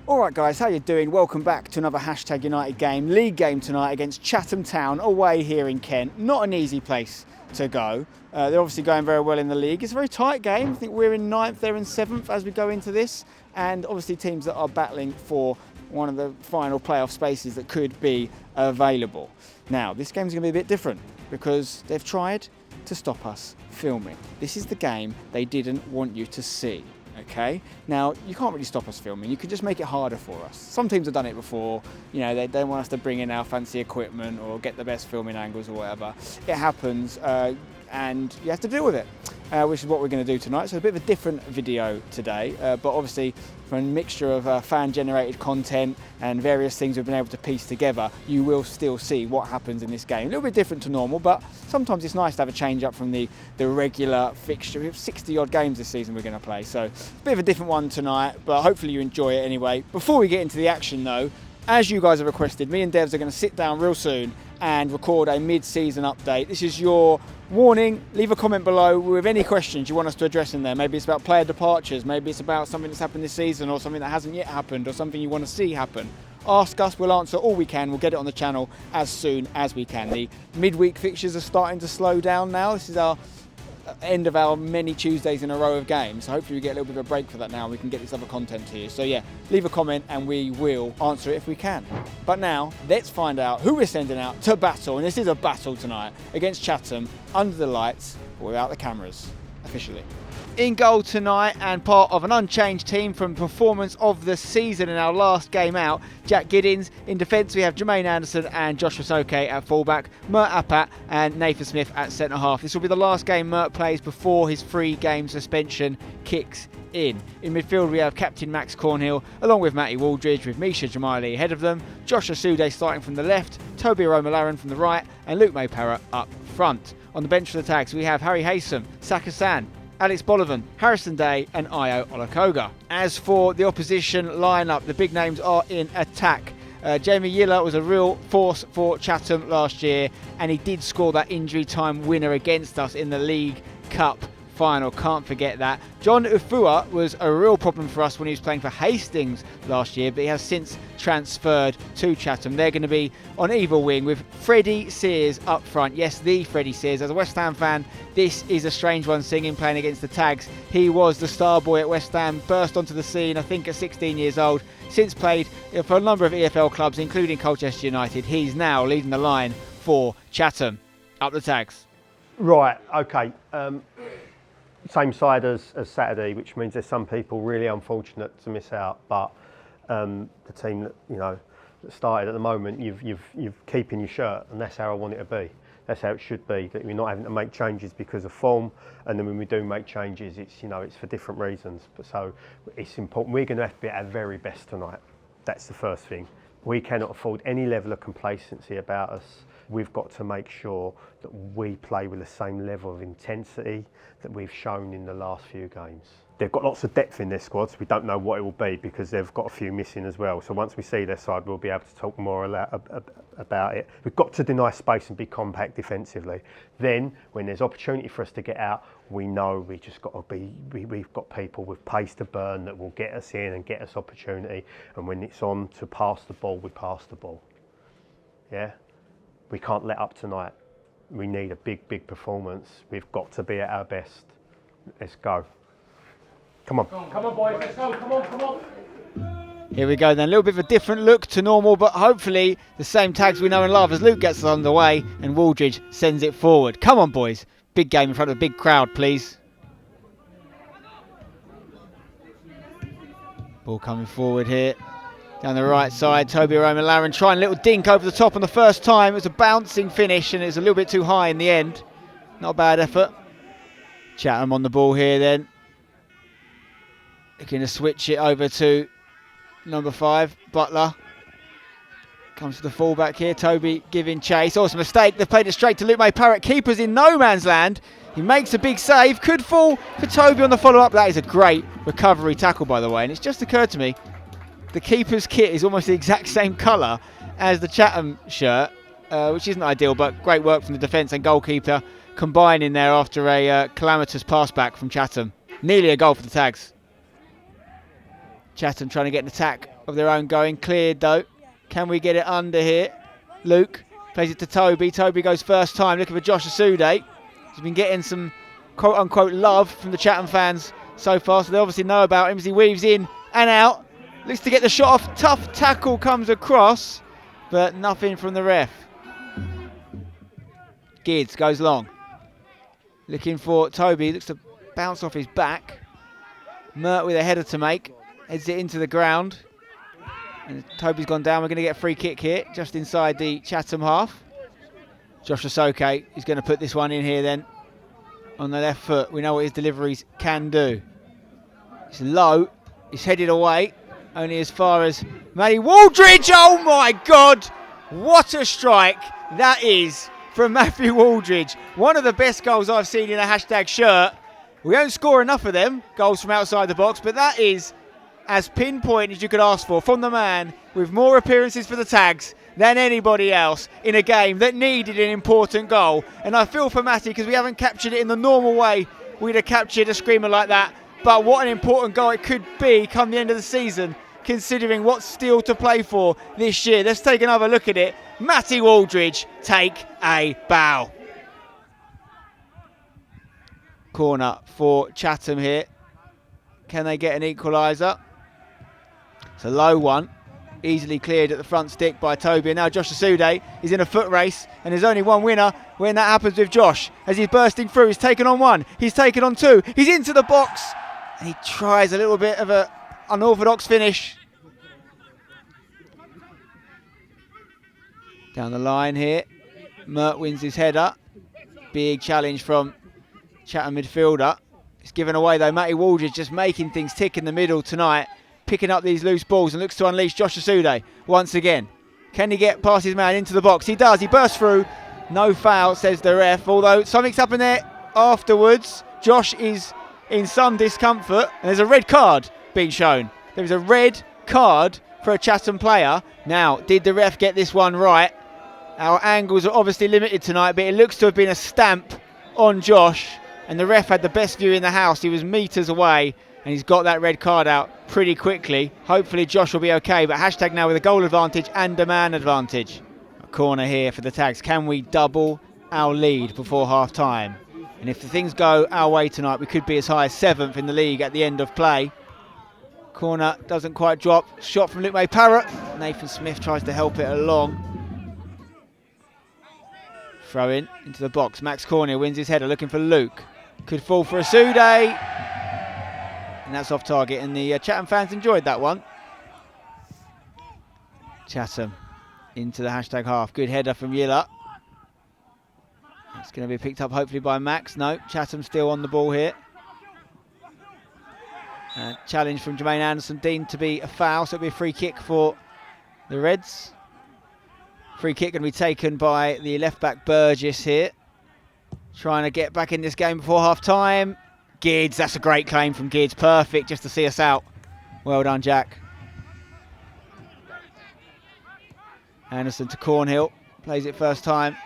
Alright guys, how you doing? Welcome back to another Hashtag United game, league game tonight against Chatham Town away here in Kent. Not an easy place to go. They're obviously going very well in the league. It's a very tight game. I think we're in 9th, they're in 7th as we go into this. And obviously teams that are battling for one of the final playoff spaces that could be available. Now, this game's going to be a bit different because they've tried to stop us filming. This is the game they didn't want you to see. Okay, now you can't really stop us filming, you can just make it harder for us. Some teams have done it before, you know, they want us to bring in our fancy equipment or get the best filming angles or whatever. It happens and you have to deal with it, which is what we're going to do tonight. So a bit of a different video today, but obviously from a mixture of fan-generated content and various things we've been able to piece together, you will still see what happens in this game. A little bit different to normal, but sometimes it's nice to have a change up from the regular fixture. We have 60 odd games this season we're going to play, so it's a bit of a different one tonight, but hopefully you enjoy it anyway. Before we get into the action though, as you guys have requested, me and Devs are going to sit down real soon and record a mid-season update. This is your warning. Leave a comment below with any questions you want us to address in there. Maybe it's about player departures, maybe it's about something that's happened this season or something that hasn't yet happened or something you want to see happen. Ask us, we'll answer all we can, we'll get it on the channel as soon as we can. The midweek fixtures are starting to slow down now. This is our end of our many Tuesdays in a row of games, so hopefully we get a little bit of a break for that now and we can get this other content to you. So yeah, leave a comment and we will answer it if we can. But now let's find out who we're sending out to battle, and this is a battle tonight against Chatham under the lights but without the cameras officially. In goal tonight and part of an unchanged team from performance of the season in our last game out, Jack Giddins. In defence we have Jermaine Anderson and Joshua Soke at fullback, Mert Apat and Nathan Smith at centre half. This will be the last game Mert plays before his 3-game suspension kicks in. In midfield we have captain Max Cornhill along with Matty Waldridge, with Misha Jamali ahead of them, Joshua Sude starting from the left, Toby Aroma-Laren from the right and Luke Mayparrott up front. On the bench for the Tags we have Harry Haysom, Saka San, Alex Bolivan, Harrison Day and Io Olakoga. As for the opposition lineup, the big names are in attack. Jamie Yiller was a real force for Chatham last year and he did score that injury time winner against us in the League Cup final, can't forget that. John Ufua was a real problem for us when he was playing for Hastings last year, but he has since transferred to Chatham. They're going to be on either wing with Freddie Sears up front. Yes, the Freddie Sears. As a West Ham fan, this is a strange one singing, playing against the Tags. He was the star boy at West Ham, burst onto the scene I think at 16 years old, since played for a number of EFL clubs including Colchester United. He's now leading the line for Chatham. Up the Tags. Right, okay. Same side as Saturday, which means there's some people really unfortunate to miss out, but the team that that started at the moment, you've keeping your shirt, and that's how I want it to be. That's how it should be. That we're not having to make changes because of form, and then when we do make changes, it's it's for different reasons. But so it's important. We're going to have to be at our very best tonight. That's the first thing. We cannot afford any level of complacency about us. We've got to make sure that we play with the same level of intensity that we've shown in the last few games. They've got lots of depth in their squads. We don't know what it will be because they've got a few missing as well. So once we see their side, we'll be able to talk more about it. We've got to deny space and be compact defensively. Then, when there's opportunity for us to get out, we know we just got to be. We've got people with pace to burn that will get us in and get us opportunity. And when it's on to pass the ball, we pass the ball. Yeah. We can't let up tonight. We need a big performance. We've got to be at our best. Let's go. Come on. Come on, boys. Let's go. Come on. Here we go then. A little bit of a different look to normal, but hopefully the same Tags we know and love as Luke gets us underway and Waldridge sends it forward. Come on, boys. Big game in front of a big crowd, please. Ball coming forward here. Down the right side, Toby Aroma-Laren trying a little dink over the top on the first time. It was a bouncing finish and it was a little bit too high in the end. Not a bad effort. Chatham on the ball here then. Looking to switch it over to number 5, Butler. Comes to the fullback here, Toby giving chase. Awesome mistake, they've played it straight to Luke Mayparrott. Keeper's in no man's land. He makes a big save, could fall for Toby on the follow-up. That is a great recovery tackle, by the way. And it's just occurred to me, the keeper's kit is almost the exact same colour as the Chatham shirt, which isn't ideal, but great work from the defence and goalkeeper combining there after a calamitous pass back from Chatham. Nearly a goal for the Tags. Chatham trying to get an attack of their own going. Cleared though. Can we get it under here? Luke plays it to Toby. Toby goes first time, looking for Josh Asude. He's been getting some quote-unquote love from the Chatham fans so far, so they obviously know about him as he weaves in and out. Looks to get the shot off. Tough tackle comes across, but nothing from the ref. Gids goes long. Looking for Toby. Looks to bounce off his back. Mert with a header to make. Heads it into the ground. And Toby's gone down. We're going to get a free kick here, just inside the Chatham half. Josh Asoke is going to put this one in here then. On the left foot. We know what his deliveries can do. It's low. It's headed away. Only as far as Matty Waldridge. Oh my God. What a strike that is from Matthew Waldridge. One of the best goals I've seen in a hashtag shirt. We don't score enough of them, goals from outside the box, but that is as pinpoint as you could ask for from the man with more appearances for the tags than anybody else in a game that needed an important goal. And I feel for Matty because we haven't captured it in the normal way we'd have captured a screamer like that. But what an important goal it could be come the end of the season, considering what's still to play for this year. Let's take another look at it. Matty Waldridge, take a bow. Corner for Chatham here. Can they get an equaliser? It's a low one. Easily cleared at the front stick by Toby. And now Josh Asude is in a foot race. And there's only one winner when that happens with Josh. As he's bursting through, he's taken on one. He's taken on two. He's into the box. And he tries a little bit of an unorthodox finish. Down the line here. Mert wins his header. Big challenge from Chatham midfielder. It's given away though. Matty Waldridge just making things tick in the middle tonight. Picking up these loose balls and looks to unleash Josh Asude once again. Can he get past his man into the box? He does. He bursts through. No foul, says the ref. Although something's happened there afterwards. Josh is in some discomfort. And there's a red card being shown. There is a red card for a Chatham player. Now, did the ref get this one right? Our angles are obviously limited tonight, but it looks to have been a stamp on Josh. And the ref had the best view in the house. He was metres away. And he's got that red card out pretty quickly. Hopefully Josh will be okay, but hashtag now with a goal advantage and a man advantage. A corner here for the tags. Can we double our lead before half time? And if the things go our way tonight, we could be as high as 7th in the league at the end of play. Corner doesn't quite drop. Shot from Luke May Parrott. Nathan Smith tries to help it along. Throw in into the box. Max Cornell wins his header, looking for Luke. Could fall for Asude. And that's off target, and the Chatham fans enjoyed that one. Chatham into the hashtag half. Good header from Yilla. It's going to be picked up hopefully by Max. No, Chatham still on the ball here. Challenge from Jermaine Anderson, deemed to be a foul, so it'll be a free kick for the Reds. Free kick going to be taken by the left-back Burgess here. Trying to get back in this game before half-time. Gids, that's a great claim from Gids. Perfect just to see us out. Well done, Jack. Anderson to Cornhill. Plays it first time.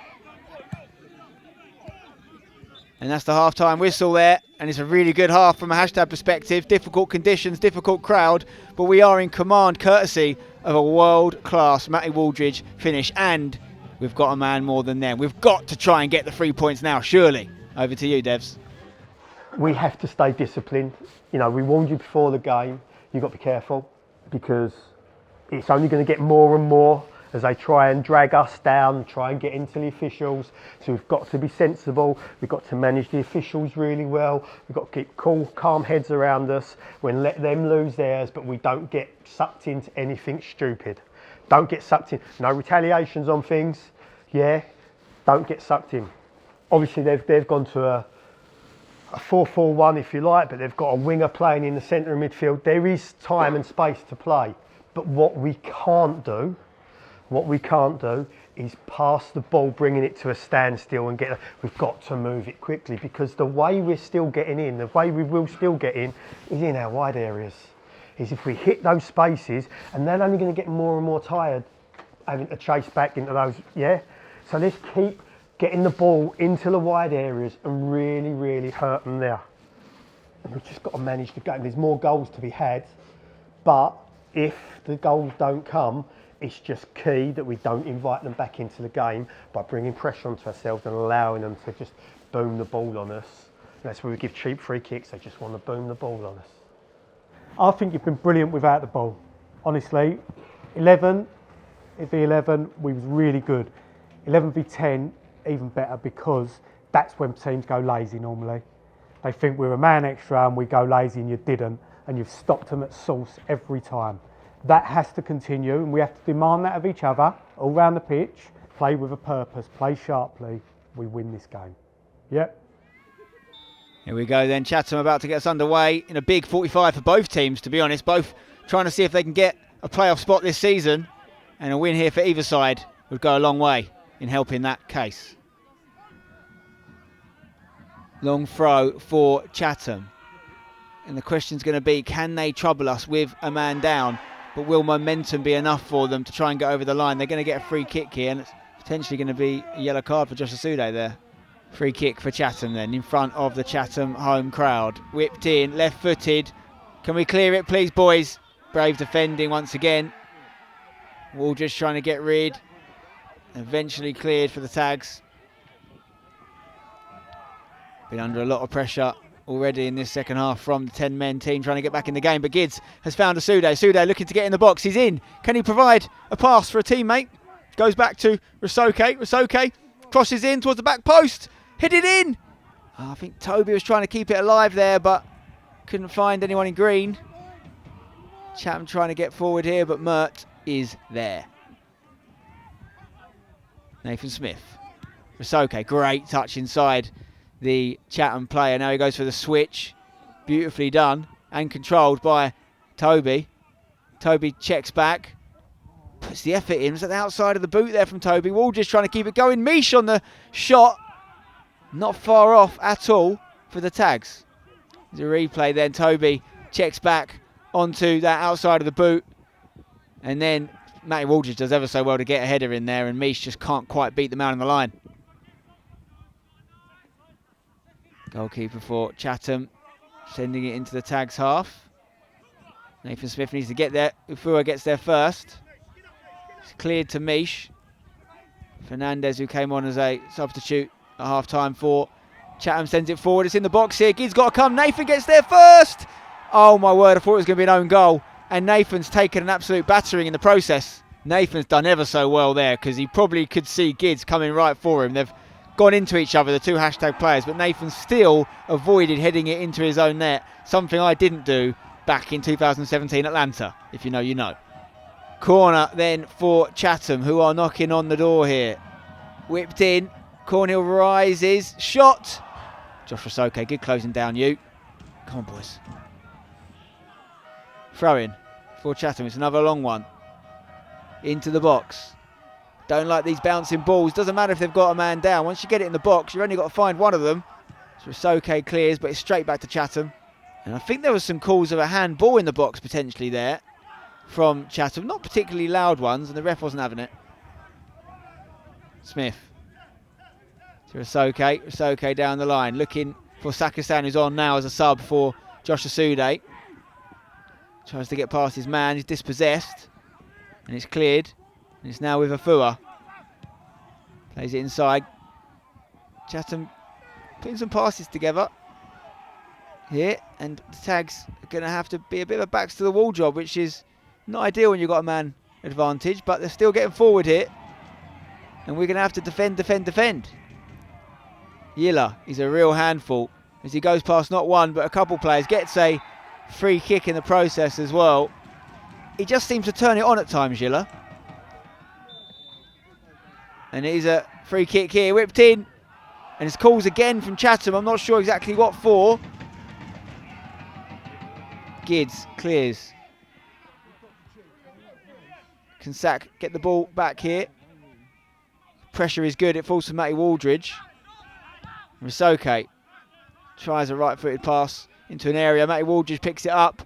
And that's the half-time whistle there. And it's a really good half from a hashtag perspective. Difficult conditions, difficult crowd. But we are in command courtesy of a world-class Matty Waldridge finish. And we've got a man more than them. We've got to try and get the 3 points now, surely. Over to you, Devs. We have to stay disciplined. You know, we warned you before the game. You've got to be careful because it's only going to get more and more as they try and drag us down, try and get into the officials. So we've got to be sensible. We've got to manage the officials really well. We've got to keep cool, calm heads around us. We let them lose theirs, but we don't get sucked into anything stupid. Don't get sucked in. No retaliations on things. Yeah, don't get sucked in. Obviously, they've gone to a 4-4-1 if you like, but they've got a winger playing in the centre of midfield. There is time and space to play, but what we can't do is pass the ball, bringing it to a standstill and we've got to move it quickly because the way we're still getting in, the way we will still get in is in our wide areas. Is if we hit those spaces, and they're only going to get more and more tired having to chase back into those, yeah? So let's keep getting the ball into the wide areas and really, really hurt them there. And we've just got to manage the game. There's more goals to be had, but if the goals don't come, it's just key that we don't invite them back into the game by bringing pressure onto ourselves and allowing them to just boom the ball on us. And that's where we give cheap free kicks. They just want to boom the ball on us. I think you've been brilliant without the ball. Honestly, 11 v11, we was really good. 11 v10, even better, because that's when teams go lazy normally. They think we're a man extra and we go lazy, and you didn't, and you've stopped them at source every time. That has to continue, and we have to demand that of each other, all round the pitch. Play with a purpose, play sharply, we win this game. Yep. Here we go then, Chatham about to get us underway in a big 45 for both teams, to be honest. Both trying to see if they can get a playoff spot this season, and a win here for either side would go a long way in helping that case. Long throw for Chatham. And the question's going to be, can they trouble us with a man down? But will momentum be enough for them to try and get over the line? They're going to get a free kick here, and it's potentially going to be a yellow card for Josh Asude there. Free kick for Chatham then, in front of the Chatham home crowd. Whipped in, left-footed. Can we clear it, please, boys? Brave defending once again. Waldridge trying to get rid. Eventually cleared for the tags. Been under a lot of pressure already in this second half from the 10-men team trying to get back in the game. But Gids has found Asude. Asude looking to get in the box. He's in. Can he provide a pass for a teammate? Goes back to Rasoke. Rasoke crosses in towards the back post. Hit it in. I think Toby was trying to keep it alive there, but couldn't find anyone in green. Chatham trying to get forward here, but Mert is there. Nathan Smith. Rasoke, great touch inside the Chatham player. Now he goes for the switch. Beautifully done and controlled by Toby. Toby checks back. Puts the effort in. Was at the outside of the boot there from Toby. Waldridge trying to keep it going. Mish on the shot. Not far off at all for the tags. There's a replay then. Toby checks back onto that outside of the boot. And then Matty Waldridge does ever so well to get a header in there, and Mish just can't quite beat the man on the line. Goalkeeper for Chatham sending it into the tags half. Nathan Smith needs to get there. Ufua gets there first. It's cleared to Mish. Fernandez, who came on as a substitute at half-time for Chatham, sends it forward. It's in the box here. Gid's got to come. Nathan gets there first. Oh, my word. I thought it was going to be an own goal. And Nathan's taken an absolute battering in the process. Nathan's done ever so well there, because he probably could see Gid's coming right for him. They've gone into each other, the two hashtag players, but Nathan still avoided heading it into his own net. Something I didn't do back in 2017 Atlanta. If you know, you know. Corner then for Chatham, who are knocking on the door here. Whipped in. Cornhill rises. Shot. Josh Rasoke, good closing down, you. Come on, boys. Throw in for Chatham. It's another long one. Into the box. Don't like these bouncing balls. Doesn't matter if they've got a man down. Once you get it in the box, you've only got to find one of them. So Rasoke clears, but it's straight back to Chatham. And I think there was some calls of a handball in the box potentially there from Chatham. Not particularly loud ones, and the ref wasn't having it. Smith. To Rasoke. Rasoke down the line. Looking for Sakastan, who's on now as a sub for Josh Asude. Tries to get past his man. He's dispossessed. And it's cleared. And it's now with Afua. Plays it inside. Chatham putting some passes together here. And the tags are going to have to be a bit of a backs to the wall job, which is not ideal when you've got a man advantage. But they're still getting forward here. And we're going to have to defend. Yilla is a real handful as he goes past not one but a couple players. Gets a free kick in the process as well. He just seems to turn it on at times, Yilla. And it is a free kick here, whipped in. And it's calls again from Chatham. I'm not sure exactly what for. Gids clears. Can Sack get the ball back here? Pressure is good. It falls to Matty Waldridge. Rasoke tries a right-footed pass into an area. Matty Waldridge picks it up.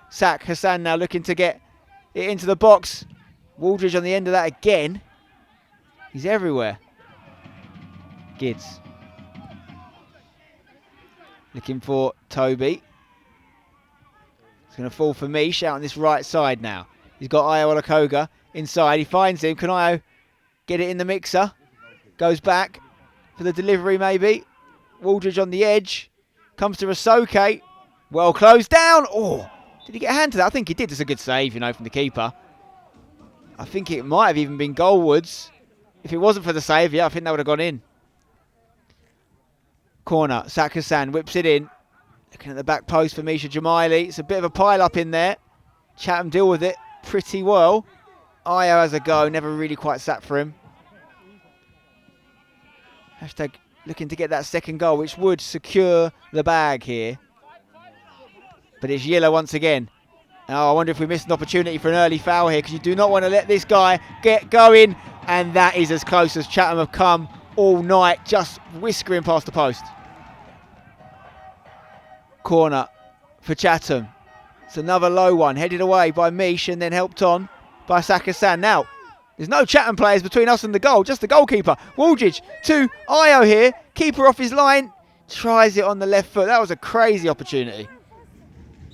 Sack Hassan now looking to get it into the box. Waldridge on the end of that again. He's everywhere. Gids. Looking for Toby. It's going to fall for Mish out on this right side now. He's got Io Olakoga inside. He finds him. Can Io get it in the mixer? Goes back for the delivery maybe. Waldridge on the edge. Comes to Rasoke. Well closed down. Oh, did he get a hand to that? I think he did. It's a good save, you know, from the keeper. I think it might have even been goalwards. If it wasn't for the save, yeah, I think that would have gone in. Corner. Sakasan whips it in. Looking at the back post for Misha Jamaili. It's a bit of a pile up in there. Chatham deal with it pretty well. Io has a go. Never really quite sat for him. Hashtag looking to get that second goal, which would secure the bag here. But it's Yilla once again. Oh, I wonder if we missed an opportunity for an early foul here, because you do not want to let this guy get going. And that is as close as Chatham have come all night, just whiskering past the post. Corner for Chatham. It's another low one, headed away by Mish and then helped on by Sakasan. Now, there's no Chatham players between us and the goal, just the goalkeeper. Waldridge to Io here. Keeper off his line. Tries it on the left foot. That was a crazy opportunity.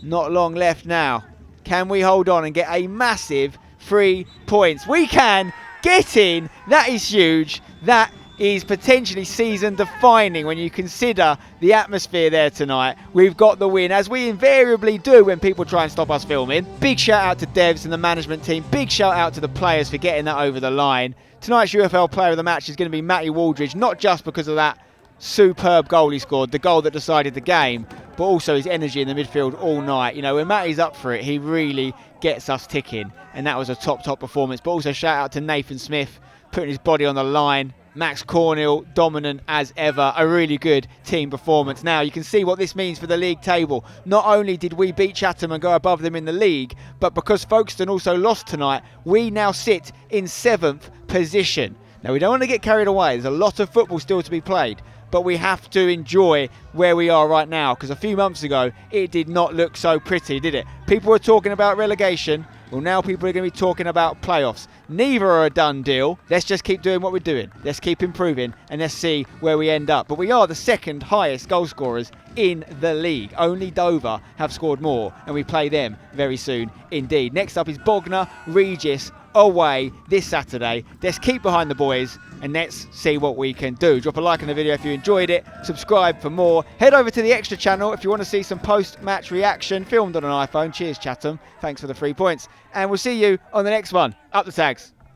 Not long left now. Can we hold on and get a massive 3 points? We can get in. That is huge. That is potentially season defining when you consider the atmosphere there tonight. We've got the win, as we invariably do when people try and stop us filming. Big shout out to Devs and the management team. Big shout out to the players for getting that over the line. Tonight's UFL player of the match is going to be Matty Waldridge, not just because of that superb goal he scored, the goal that decided the game, but also his energy in the midfield all night. You know, when Matty's up for it, he really gets us ticking, and that was a top performance. But also shout out to Nathan Smith, putting his body on the line. Max Cornell, dominant as ever. A really good team performance. Now, you can see what this means for the league table. Not only did we beat Chatham and go above them in the league, but because Folkestone also lost tonight, we now sit in 7th position. Now, we don't want to get carried away. There's a lot of football still to be played, but we have to enjoy where we are right now, because a few months ago, it did not look so pretty, did it? People were talking about relegation. Well, now people are going to be talking about playoffs. Neither are a done deal. Let's just keep doing what we're doing. Let's keep improving, and let's see where we end up. But we are the second highest goal scorers in the league. Only Dover have scored more, and we play them very soon indeed. Next up is Bognor Regis away this Saturday. Let's keep behind the boys, and let's see what we can do. Drop a like on the video if you enjoyed it. Subscribe for more. Head over to the Extra channel if you want to see some post-match reaction filmed on an iPhone. Cheers, Chatham. Thanks for the 3 points. And we'll see you on the next one. Up the tags.